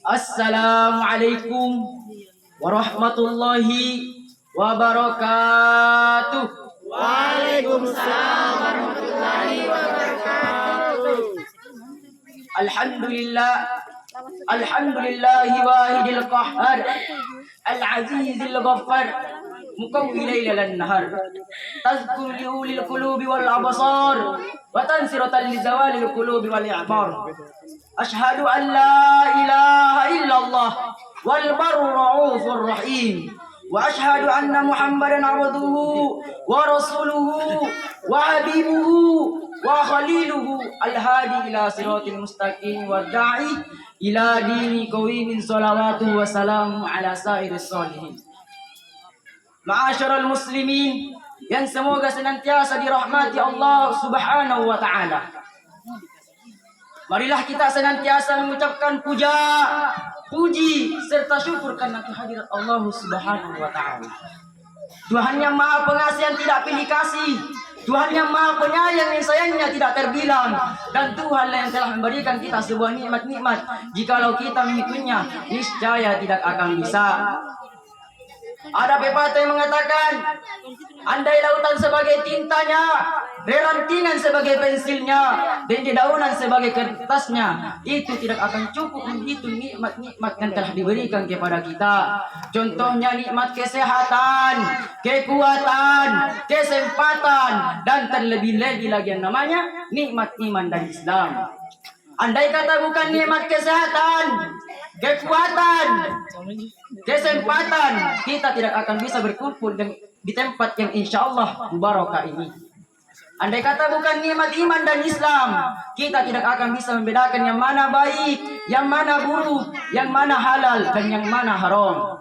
Assalamualaikum warahmatullahi wabarakatuh. Waalaikumsalam warahmatullahi wabarakatuh. Alhamdulillahi wahidil qahhar, al-azizil ghaffar, mukawwi laila lan nahar, tazkur li ulil qulubi wal absar, wa tansiratan li zawalil qulubi wal i'bar. Ashhadu an la ilaha illallah wal barru ra'ufur rahim, wa ashhadu anna Muhammadan abduhu wa rasuluhu wa habibuhu wa khaliluhu al-hadi ila siratil mustaqim wa da'i ila dini qawimin. Salawatu wa salamu ala sairis salihin. Ma'asyiral muslimin yang semoga senantiasa dirahmati Allah Subhanahu wa taala. Marilah kita senantiasa mengucapkan puji serta syukur karena kehadirat Allah Subhanahu wa taala. Tuhan yang Maha Pengasih yang tidak pilih kasih, Tuhan yang Maha Penyayang yang sayangnya tidak terbilang, dan Tuhan yang telah memberikan kita sebuah nikmat-nikmat. Jikalau kita mengikutnya, niscaya tidak akan bisa. Ada pepatah yang mengatakan, andai lautan sebagai tintanya, rerantingan sebagai pensilnya, dan dedaunan sebagai kertasnya, itu tidak akan cukup menghitung nikmat-nikmat yang telah diberikan kepada kita. Contohnya nikmat kesehatan, kekuatan, kesempatan, dan terlebih-lebih lagi yang namanya nikmat iman dan Islam. Andai kata bukan nikmat kesehatan, kekuatan, kesempatan, kita tidak akan bisa berkumpul di tempat yang insya Allah mubarakah ini. Andai kata bukan nikmat iman dan Islam, kita tidak akan bisa membedakan yang mana baik, yang mana buruk, yang mana halal, dan yang mana haram.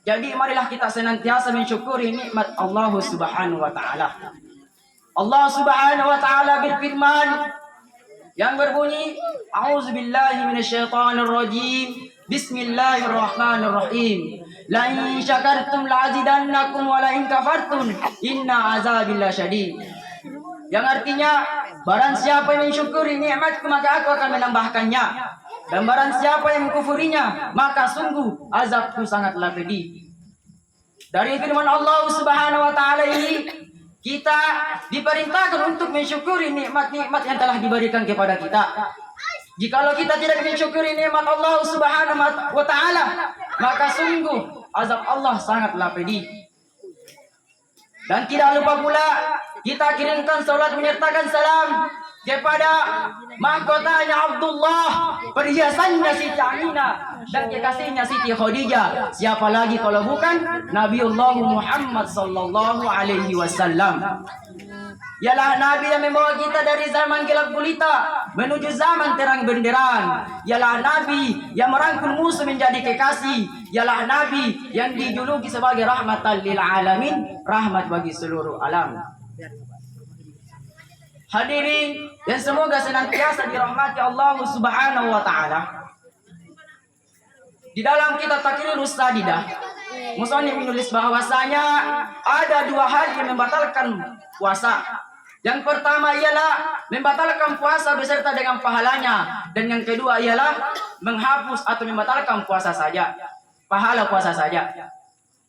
Jadi marilah kita senantiasa mensyukuri nikmat Allah Subhanahu wa taala. Allah Subhanahu wa taala berfirman yang berbunyi, A'udzubillahi minasyaitonirrajim, Bismillahirrahmanirrahim. La in syakartum la'azidannakum wa la in kafartum inna azabi lasyadid. Yang artinya, barang siapa yang mensyukuri nikmatku maka aku akan menambahkannya, dan barang siapa yang mengkufurinya maka sungguh azabku sangatlah pedih. Dari firman Allah Subhanahu wa taala ini, kita diperintahkan untuk mensyukuri nikmat-nikmat yang telah diberikan kepada kita. Jikalau kita tidak mensyukuri nikmat Allah Subhanahu wa taala, maka sungguh azab Allah sangatlah pedih. Dan tidak lupa pula kita kirimkan salat menyertakan salam kepada mahkotanya Abdullah, perhiasannya Siti Aminah, dan kekasihnya Siti Khadijah. Siapa lagi kalau bukan Nabiullah Muhammad sallallahu alaihi wasallam. Ialah Nabi yang membawa kita dari zaman gelap gulita menuju zaman terang benderang. Ialah Nabi yang merangkul musuh menjadi kekasih. Ialah Nabi yang dijuluki sebagai rahmatan lil alamin, rahmat bagi seluruh alam. Hadirin yang semoga senantiasa dirahmati Allah Subhanahu wa taala. Di dalam kitab Taqrirus Sadidah, musannif menulis bahwasanya ada dua hal yang membatalkan puasa. Yang pertama ialah membatalkan puasa beserta dengan pahalanya, dan yang kedua ialah menghapus atau membatalkan puasa saja, pahala puasa saja.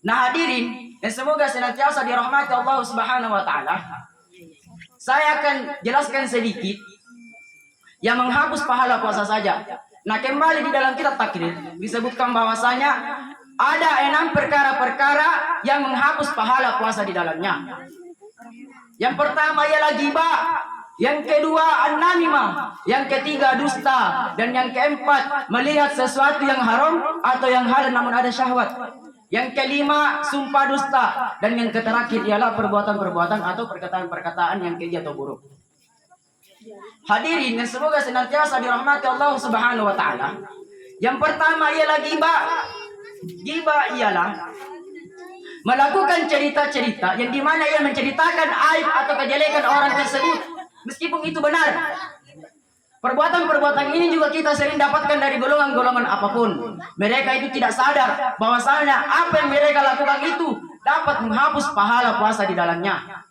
Nah hadirin yang semoga senantiasa dirahmati Allah Subhanahu wa taala, saya akan jelaskan sedikit yang menghapus pahala puasa saja. Nah kembali di dalam kitab Taqrir disebutkan bahwasanya ada 6 perkara-perkara yang menghapus pahala puasa di dalamnya. Yang pertama ialah ghibah, yang kedua an-namimah, yang ketiga dusta, dan yang keempat melihat sesuatu yang haram atau yang halal namun ada syahwat. Yang kelima sumpah dusta, dan yang terakhir ialah perbuatan-perbuatan atau perkataan-perkataan yang keji atau buruk. Hadirin yang semoga senantiasa dirahmati Allah Subhanahu wa taala. Yang pertama ialah ghibah. Ghibah ialah melakukan cerita-cerita yang dimana ia menceritakan aib atau kejelekan orang tersebut meskipun itu benar. Perbuatan-perbuatan ini juga kita sering dapatkan dari golongan-golongan apapun. Mereka itu tidak sadar bahwasanya apa yang mereka lakukan itu dapat menghapus pahala puasa di dalamnya.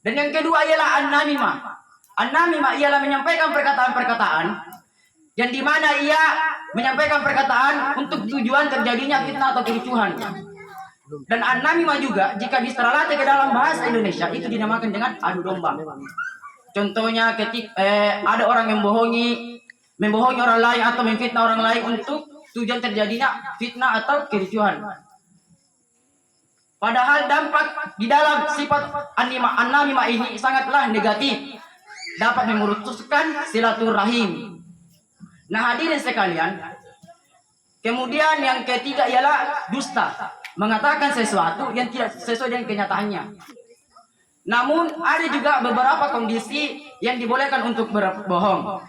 Dan yang kedua ialah an-namimah. An-namimah ialah menyampaikan perkataan-perkataan yang dimana ia menyampaikan perkataan untuk tujuan terjadinya fitnah atau kericuhan. Dan an-namimah juga jika diseralati ke dalam bahasa Indonesia itu dinamakan dengan adu domba. Contohnya ketika ada orang yang membohongi orang lain atau memfitnah orang lain untuk tujuan terjadinya fitnah atau kericuhan. Padahal dampak di dalam sifat an-namimah ini sangatlah negatif, dapat memutuskan silaturahim. Nah hadirin sekalian, kemudian yang ketiga ialah dusta, mengatakan sesuatu yang tidak sesuai dengan kenyataannya. Namun ada juga beberapa kondisi yang dibolehkan untuk berbohong.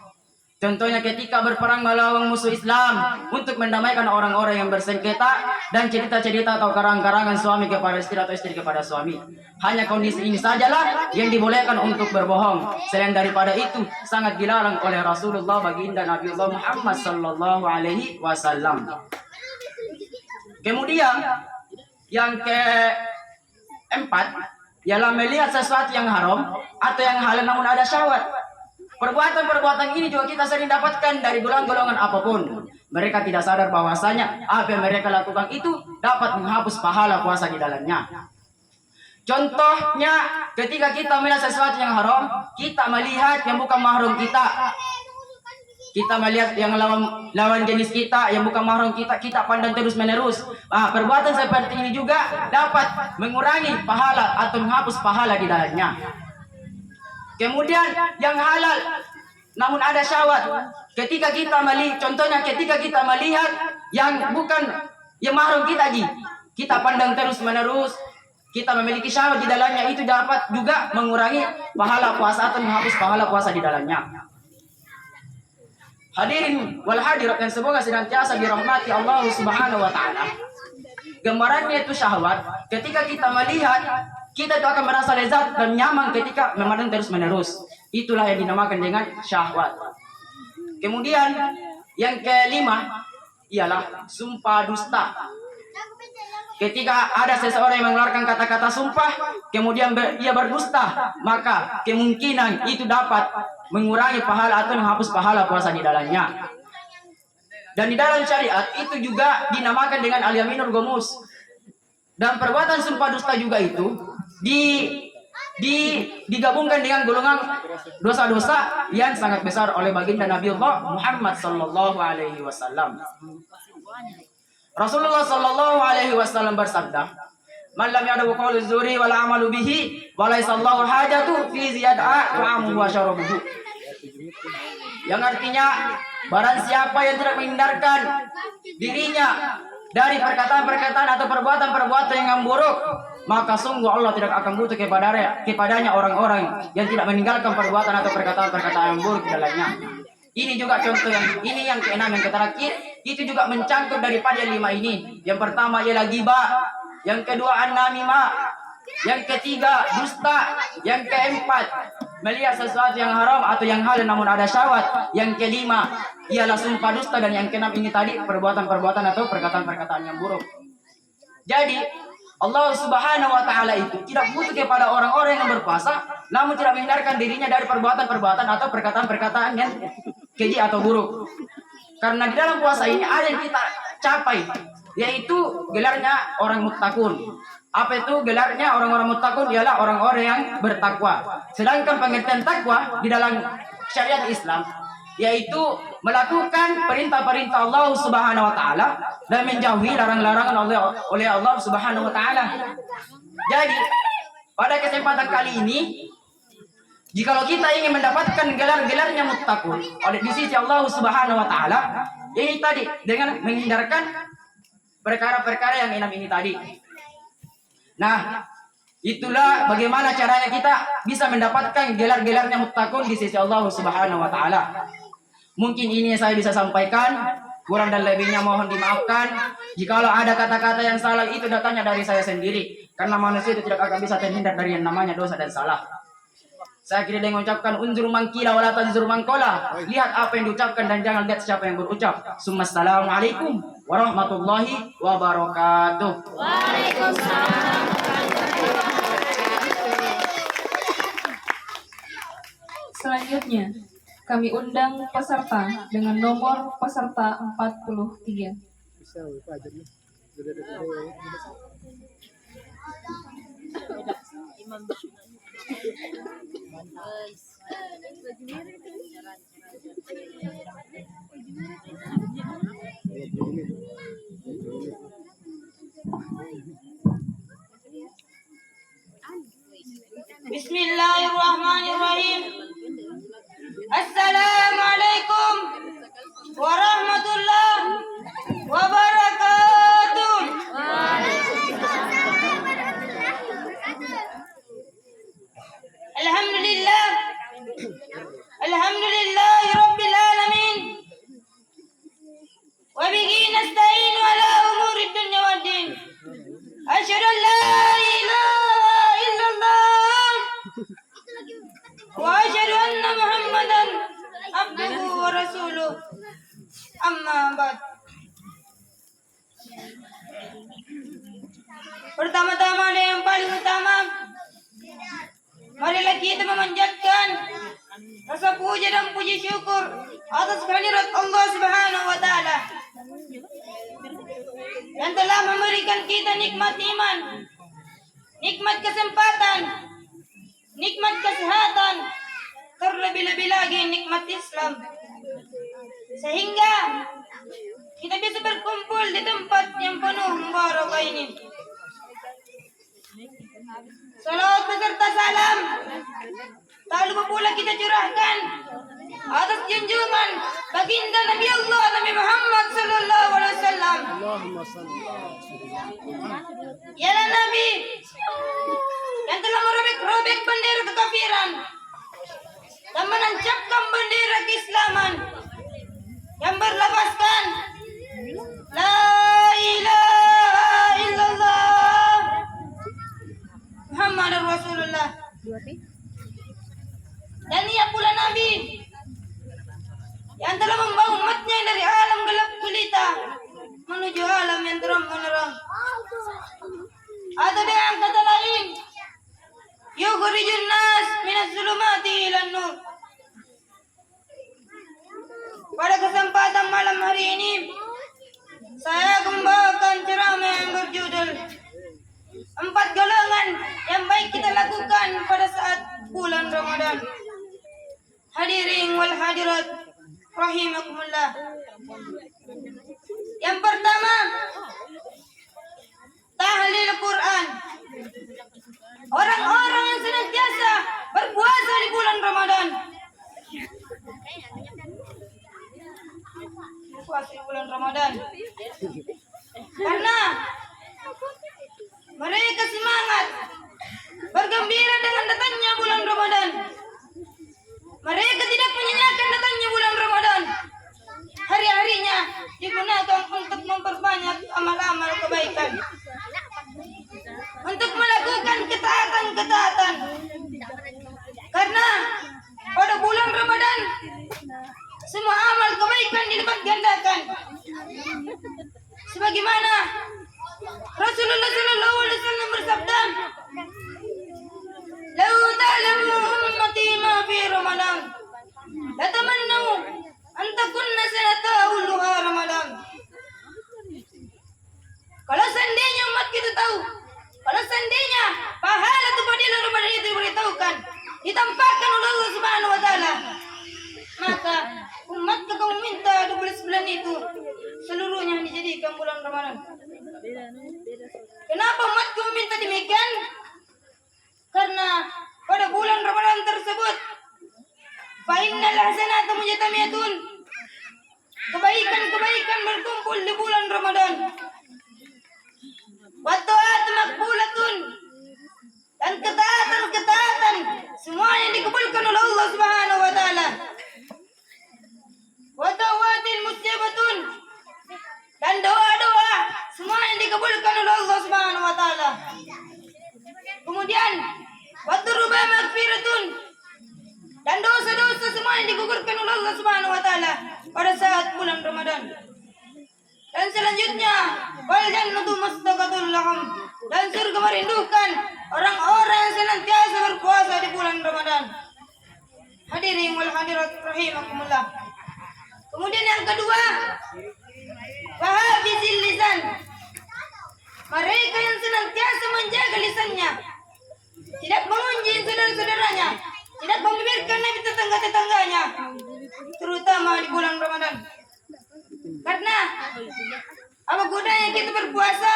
Contohnya ketika berperang melawan musuh Islam untuk mendamaikan orang-orang yang bersengketa dan cerita-cerita atau karang-karangan suami kepada istri atau istri kepada suami. Hanya kondisi ini sajalah yang dibolehkan untuk berbohong. Selain daripada itu sangat dilarang oleh Rasulullah baginda Nabiullah Muhammad sallallahu alaihi wasallam. Kemudian yang keempat ialah melihat sesuatu yang haram atau yang halal namun ada syahwat. Perbuatan-perbuatan ini juga kita sering dapatkan dari golongan-golongan apapun. Mereka tidak sadar bahwasanya apa yang mereka lakukan itu dapat menghapus pahala puasa di dalamnya. Contohnya ketika kita melihat sesuatu yang haram, kita melihat yang bukan mahram kita. Kita melihat yang lawan jenis kita yang bukan mahram kita, kita pandang terus menerus. Perbuatan seperti ini juga dapat mengurangi pahala atau menghapus pahala di dalamnya. Kemudian yang halal namun ada syahwat. Ketika kita contohnya ketika kita melihat yang bukan yang mahram kita kita pandang terus menerus, kita memiliki syahwat di dalamnya, itu dapat juga mengurangi pahala puasa atau menghapus pahala puasa di dalamnya. Hadirin wal hadirat yang semoga senantiasa dirahmati Allah Subhanahu wa taala. Gambarannya itu syahwat. Ketika kita melihat, kita itu akan merasa lezat dan nyaman ketika memandang terus-menerus. Itulah yang dinamakan dengan syahwat. Kemudian yang kelima ialah sumpah dusta. Ketika ada seseorang yang mengeluarkan kata-kata sumpah, kemudian ia berdusta, maka kemungkinan itu dapat mengurangi pahala atau menghapus pahala puasa di dalamnya. Dan di dalam syariat itu juga dinamakan dengan al-yaminul ghamus. Dan perbuatan sumpah dusta juga itu digabungkan dengan golongan dosa-dosa yang sangat besar oleh baginda Nabiullah Muhammad sallallahu alaihi wasallam. Rasulullah sallallahu alaihi wasallam bersabda, "Man lam ya'lamu qawla zuri wal 'amalu bihi wa laysa Allahu hajatu fi ziyad'a ta'amuhu wa syarabuhu." Yang artinya barang siapa yang tidak menghindarkan dirinya dari perkataan-perkataan atau perbuatan-perbuatan yang buruk, maka sungguh Allah tidak akan butuh kepadanya orang-orang yang tidak meninggalkan perbuatan atau perkataan-perkataan yang buruk di dalamnya. Ini juga contoh yang keenam, yang terakhir itu juga mencangkup daripada yang lima ini. Yang pertama ialah ghibah, yang kedua an-namimah, yang ketiga dusta, yang keempat melihat sesuatu yang haram atau yang halal namun ada syahwat, yang kelima ialah sumpah dusta, dan yang keenam ini tadi perbuatan-perbuatan atau perkataan-perkataan yang buruk. Jadi Allah Subhanahu wa taala itu tidak butuh kepada orang-orang yang berpuasa namun tidak menghindarkan dirinya dari perbuatan-perbuatan atau perkataan-perkataan yang keji atau buruk. Karena di dalam puasa ini ada yang kita capai, yaitu gelarnya orang muttaqun. Apa itu gelarnya orang-orang muttaqun? Ialah orang-orang yang bertakwa. Sedangkan pengertian takwa di dalam syariat Islam yaitu melakukan perintah-perintah Allah Subhanahu wa taala dan menjauhi larang-larangan oleh Allah Subhanahu wa taala. Jadi, pada kesempatan kali ini, jikalau kita ingin mendapatkan gelar-gelarnya muttaqun oleh di sisi Allah Subhanahu wa taala, ini tadi dengan menghindarkan perkara-perkara yang enam ini tadi. Nah, itulah bagaimana caranya kita bisa mendapatkan gelar-gelarnya muttaqun di sisi Allah Subhanahu wa taala. Mungkin ini yang saya bisa sampaikan, kurang dan lebihnya mohon dimaafkan. Jikalau ada kata-kata yang salah, itu datangnya dari saya sendiri, karena manusia itu tidak akan bisa terhindar dari yang namanya dosa dan salah. Saya kira dengan mengucapkan unzur mangkila wala tanzur mangkola. Lihat apa yang diucapkan dan jangan lihat siapa yang berucap. Assalamualaikum warahmatullahi wabarakatuh. Waalaikumsalam. Selanjutnya, kami undang peserta dengan nomor peserta 43. Bismillahirrahmanirrahim. Assalamualaikum warahmatullahi wabarakatuh. Alhamdulillah. Alhamdulillah rabbil alamin. Wa bihi nasta'in ala umuri dunya waddin. Asyhadu an la ilaha illallah wa asyhadu anna Muhammadan abduhu wa rasuluh. Amma ba'd. Pertama-tama dan yang paling utama, marilah kita memanjatkan rasa puja dan puji syukur atas kehadirat Allah Subhanahu wa taala yang telah memberikan kita nikmat iman, nikmat kesempatan, nikmat kesehatan, terlebih-lebih lagi nikmat Islam, sehingga kita bisa berkumpul di tempat yang penuh barakah ini. Salawat beserta salam tak lupa pula kita curahkan atas junjungan baginda Nabi Allah Nabi Muhammad sallallahu alaihi wasallam. Ialah Nabi yang telah merobek-robek bendera kekafiran dan menancapkan bendera keislaman yang berlafazkan La ilaha illallah Muhammad Rasulullah. Dan ia pula Nabi yang telah membawa umatnya dari alam gelap gulita menuju alam yang terang menerang. Atau dengan kata lain, yukhrijun nas minas zulumati ilan nur. Pada kesempatan malam hari ini, saya akan membawakan ceramah yang berjudul 4 golongan yang baik kita lakukan pada saat bulan Ramadan. Hadirin wal hadirat rahimakumullah. Yang pertama, tahlil Quran. Orang-orang yang senantiasa berpuasa di bulan Ramadan. Puasa di bulan Ramadan. Karena mereka semangat bergembira dengan datangnya bulan Ramadan. Mereka tidak menyenangkan datangnya bulan Ramadan. Hari-harinya digunakan untuk memperbanyak amal-amal kebaikan, untuk melakukan ketaatan-ketaatan. Karena pada bulan Ramadan semua amal kebaikan dilipat gandakan. Sebagaimana Rasulullah sallallahu alaihi wasallam bersabda, "Lau ta'lamu ummati ma fi Ramadan, la tamannu an takunna sanataha Ramadan." Kalau seandainya umat kita tahu, kalau seandainya pahala atau fadilah Ramadan itu diberitahukan, ditampakkan oleh Allah Subhanahu wa taala, maka umat kamu minta 12 bulan itu seluruhnya dijadikan bulan Ramadan. Kenapa umatku meminta demikian? Karena pada bulan Ramadan tersebut, fa innal hasanata mujtamiyatun, kebaikan-kebaikan berkumpul di bulan Ramadan. Wa ta'at maqbulatun, dan ketaatan-ketaatan semuanya dikabulkan oleh Allah Subhanahu wa taala. Wa tawatil musyabatun, dan doa-doa semuanya dikabulkan oleh Allah Subhanahu wa taala. Kemudian wa turuba magfiratun, dan dosa-dosa semua yang digugurkan oleh Allah Subhanahu wa taala pada saat bulan Ramadan. Dan selanjutnya, wal jannatu mustaqatul lahum, dan surga merindukan orang-orang yang senantiasa berpuasa di bulan Ramadan. Hadirin wal hadirat rahimakumullah. Kemudian yang kedua, wahabizil lisan. Mereka yang senantiasa menjaga lisannya, tidak mengunjing saudara-saudaranya, tidak membibirkan nabi tetangga-tetangganya, terutama di bulan Ramadan. Karena apa gunanya kita berpuasa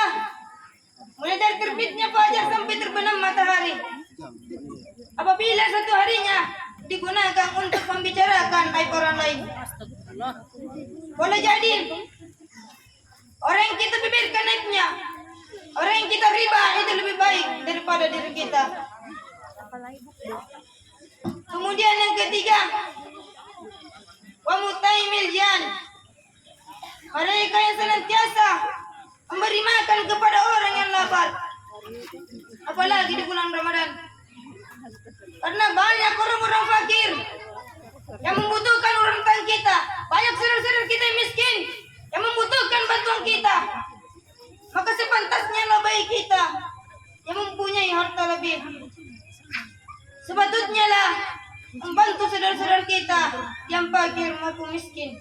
mulai dari terbitnya fajar sampai terbenam matahari, apabila satu harinya digunakan untuk membicarakan aib orang lain. Boleh jadi orang yang kita bibirkan aibnya, orang yang kita riba itu lebih baik daripada diri kita. Kemudian yang ketiga, wa mutaimil jan. Mereka yang senantiasa memberi makan kepada orang yang lapar, apalagi di bulan Ramadan. Karena banyak orang-orang fakir yang membutuhkan urutan kita, banyak saudara-saudara kita yang miskin yang membutuhkan bantuan kita. Maka sepantasnya lah baik kita yang mempunyai harta lebih, sepatutnya lah membantu saudara-saudara kita yang fakir maupun miskin.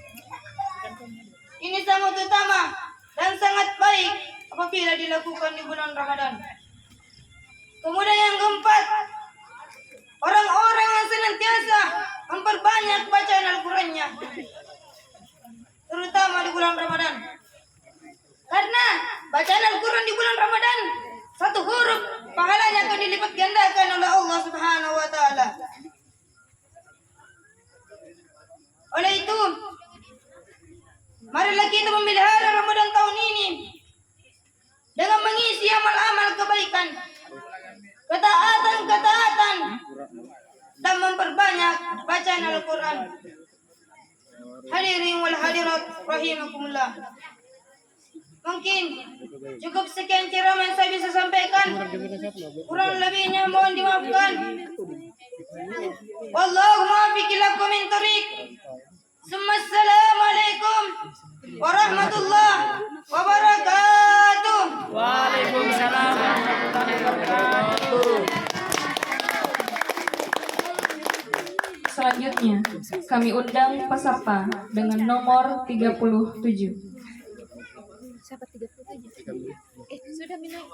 Ini sangat utama dan sangat baik apabila dilakukan di bulan Ramadan. Kemudian yang keempat, orang-orang yang senantiasa memperbanyak bacaan Al-Qurannya, terutama di bulan Ramadan. Karena bacaan Al-Quran di bulan Ramadan, satu huruf pahalanya akan dilipat gandakan oleh Allah Subhanahu wa taala. Oleh itu, marilah kita memelihara Ramadan tahun ini dengan mengisi amal-amal kebaikan, ketaatan, dan memperbanyak bacaan Al-Quran. Hadirin wal hadirat rahimakumullah. Mungkin cukup sekian ceramah yang saya bisa sampaikan. Kurang lebihnya mohon dimaafkan. Wallahu muwaffiq lakum min thariq. Assalamualaikum warahmatullahi wabarakatuh. Waalaikumsalam warahmatullahi wabarakatuh. Selanjutnya, kami undang peserta dengan nomor 37. Siapa 37? Sudah minum.